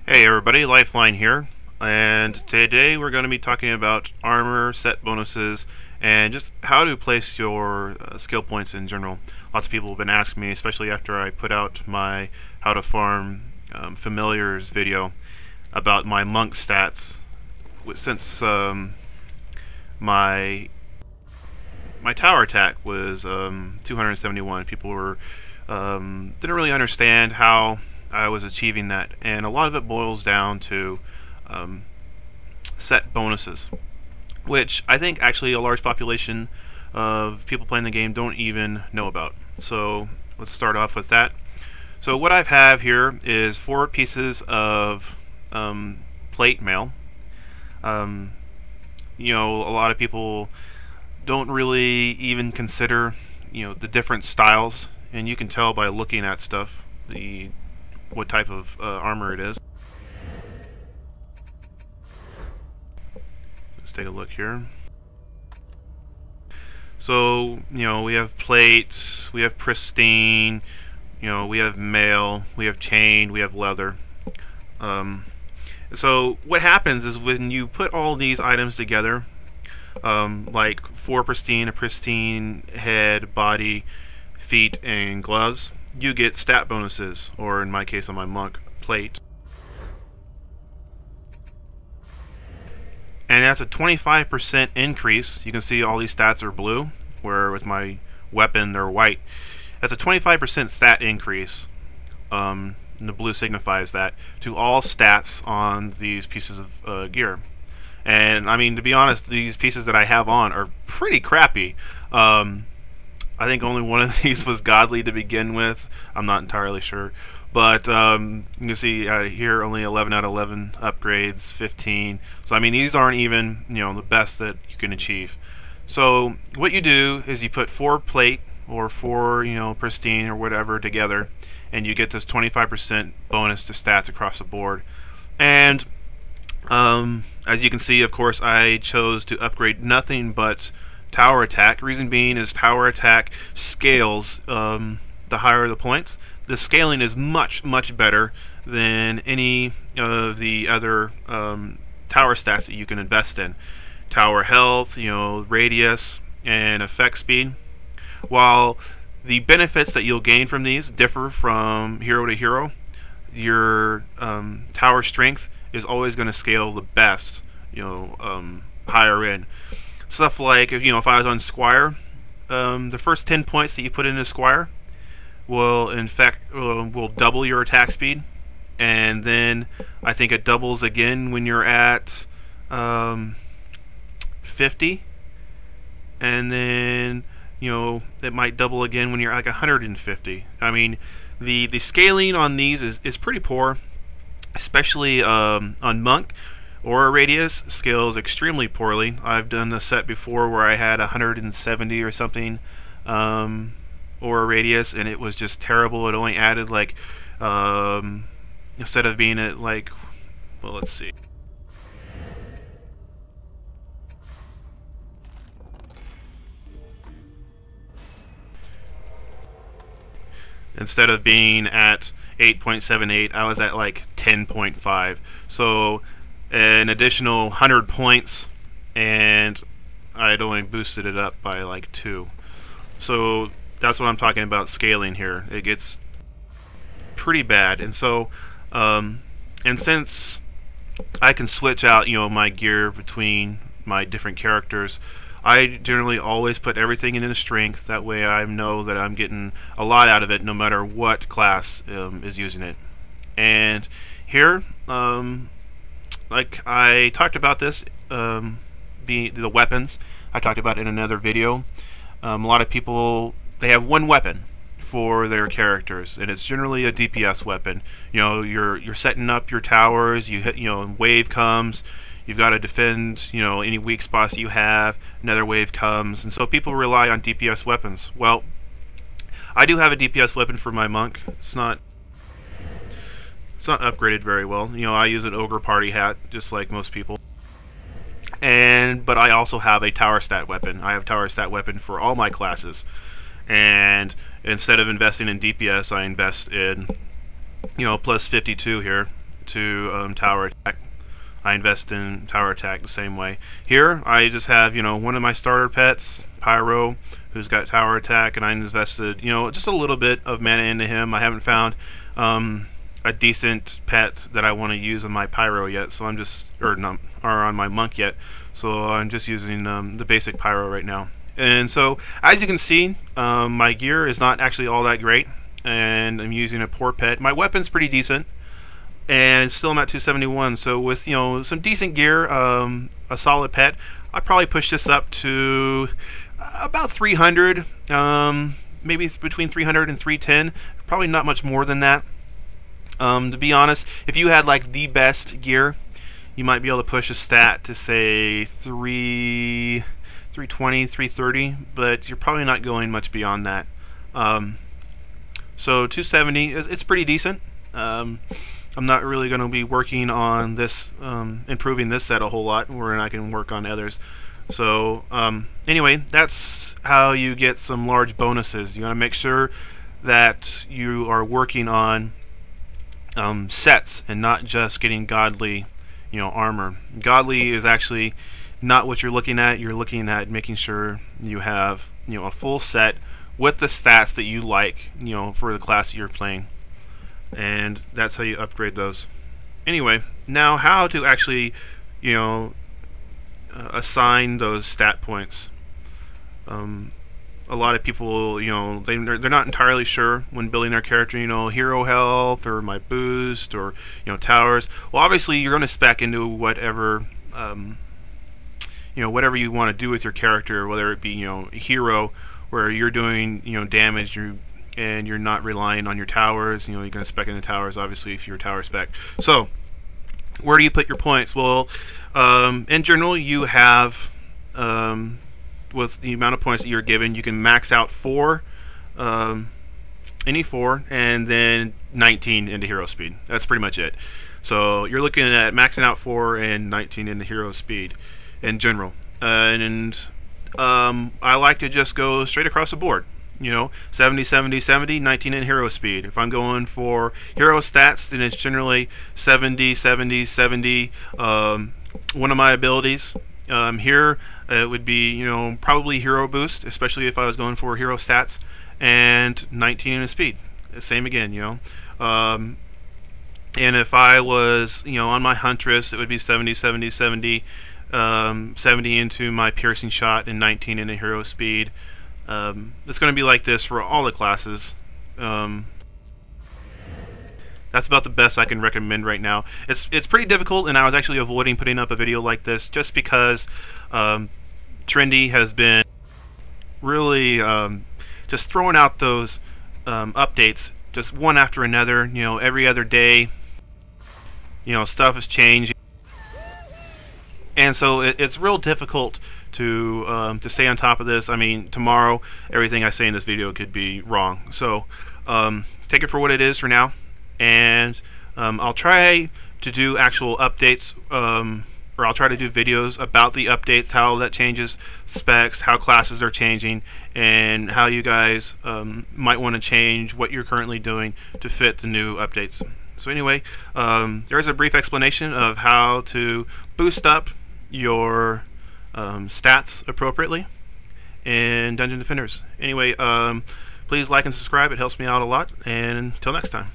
Hey everybody, Lifeline here, and today we're going to be talking about armor, set bonuses, and just how to place your skill points in general. Lots of people have been asking me, especially after I put out my how to farm familiars video about my monk stats. Since my tower attack was 271, people were didn't really understand how I was achieving that, and a lot of it boils down to set bonuses, which I think actually a large population of people playing the game don't even know about. So let's start off with that. So what I have here is 4 pieces of plate mail. You know, a lot of people don't really even consider, you know, the different styles, and you can tell by looking at stuff what type of armor it is. Let's take a look here. So, you know, we have plates, we have pristine, you know, we have mail, we have chain, we have leather. So what happens is when you put all these items together, like 4 pristine, a pristine head, body, feet, and gloves, you get stat bonuses, or in my case on my monk, plate. And that's a 25% increase. You can see all these stats are blue, where with my weapon they're white. That's a 25% stat increase. And the blue signifies that to all stats on these pieces of gear. And I mean, to be honest, these pieces that I have on are pretty crappy. I think only one of these was godly to begin with. I'm not entirely sure. But you can see here only 11 out of 11 upgrades, 15. So I mean, these aren't even, you know, the best that you can achieve. So what you do is you put 4 plate or 4, you know, pristine or whatever together, and you get this 25% bonus to stats across the board. And as you can see, of course, I chose to upgrade nothing but tower attack. Reason being is tower attack scales the higher the points. The scaling is much better than any of the other tower stats that you can invest in. Tower health, you know, radius, and effect speed. While the benefits that you'll gain from these differ from hero to hero, your tower strength is always going to scale the best, you know, higher in. Stuff like, if I was on Squire, the first 10 points that you put into Squire will in fact will double your attack speed, and then I think it doubles again when you're at 50, and then, you know, it might double again when you're like 150. I mean, the scaling on these is pretty poor, especially on Monk. Aura radius scales extremely poorly. I've done the set before where I had 170 or something aura radius, and it was just terrible. It only added like instead of being at like, well, let's see. Instead of being at 8.78, I was at like 10.5. So an additional 100 points, and I'd only boosted it up by like 2. So that's what I'm talking about scaling here. It gets pretty bad, and so and since I can switch out, you know, my gear between my different characters, I generally always put everything into strength. That way I know that I'm getting a lot out of it no matter what class is using it. And here, like I talked about this, being the weapons, I talked about in another video. A lot of people, they have one weapon for their characters, and it's generally a DPS weapon. You know, you're setting up your towers. You hit, you know, wave comes. You've got to defend, you know, any weak spots that you have. Another wave comes, and so people rely on DPS weapons. Well, I do have a DPS weapon for my monk. It's not upgraded very well. You know, I use an ogre party hat, just like most people. But I also have a tower stat weapon. I have tower stat weapon for all my classes. And instead of investing in DPS, I invest in, you know, plus 52 here. to tower attack. I invest in tower attack the same way. Here, I just have, one of my starter pets, Pyro, who's got tower attack, and I invested, just a little bit of mana into him. I haven't found a decent pet that I want to use on my Pyro yet, so I'm just, or on my Monk yet, so I'm just using the basic Pyro right now. And so, as you can see, my gear is not actually all that great, and I'm using a poor pet. My weapon's pretty decent, and still I'm at 271, so with some decent gear, a solid pet, I'd probably push this up to about 300, maybe between 300 and 310, probably not much more than that. To be honest, if you had like the best gear, you might be able to push a stat to say 320, 330, but you're probably not going much beyond that. So 270, it's pretty decent. I'm not really going to be working on this, improving this set a whole lot, where I can work on others. So anyway, that's how you get some large bonuses. You want to make sure that you are working on sets and not just getting godly, armor. Godly is actually not what you're looking at. You're looking at making sure you have, a full set with the stats that you like, for the class that you're playing. And that's how you upgrade those. Anyway, now how to actually, assign those stat points. A lot of people, they're not entirely sure when building their character, hero health or my boost or, towers. Well, obviously you're going to spec into whatever, whatever you want to do with your character, whether it be, hero, where you're doing, damage, and you're not relying on your towers. You're going to spec into towers, obviously, if you're tower spec. So, where do you put your points? Well, in general, you have, with the amount of points that you're given, you can max out 4, any 4, and then 19 into hero speed. That's pretty much it. So, you're looking at maxing out 4 and 19 into hero speed in general. I like to just go straight across the board. 70, 70, 70, 19 in hero speed. If I'm going for hero stats, then it's generally 70, 70, 70. One of my abilities here, it would be, probably hero boost, especially if I was going for hero stats, and 19 in speed. Same again, and if I was, on my Huntress, it would be 70, 70, 70, 70 into my piercing shot, and 19 into hero speed. It's going to be like this for all the classes. That's about the best I can recommend right now. It's pretty difficult, and I was actually avoiding putting up a video like this just because Trendy has been really just throwing out those updates just one after another. Every other day, stuff is changing, and so it's real difficult to stay on top of this. I mean, tomorrow everything I say in this video could be wrong. So take it for what it is for now, and I'll try to do actual updates, or I'll try to do videos about the updates, how that changes specs, how classes are changing, and how you guys might want to change what you're currently doing to fit the new updates. So anyway, there's a brief explanation of how to boost up your stats appropriately in Dungeon Defenders. Anyway, please like and subscribe. It helps me out a lot. And until next time.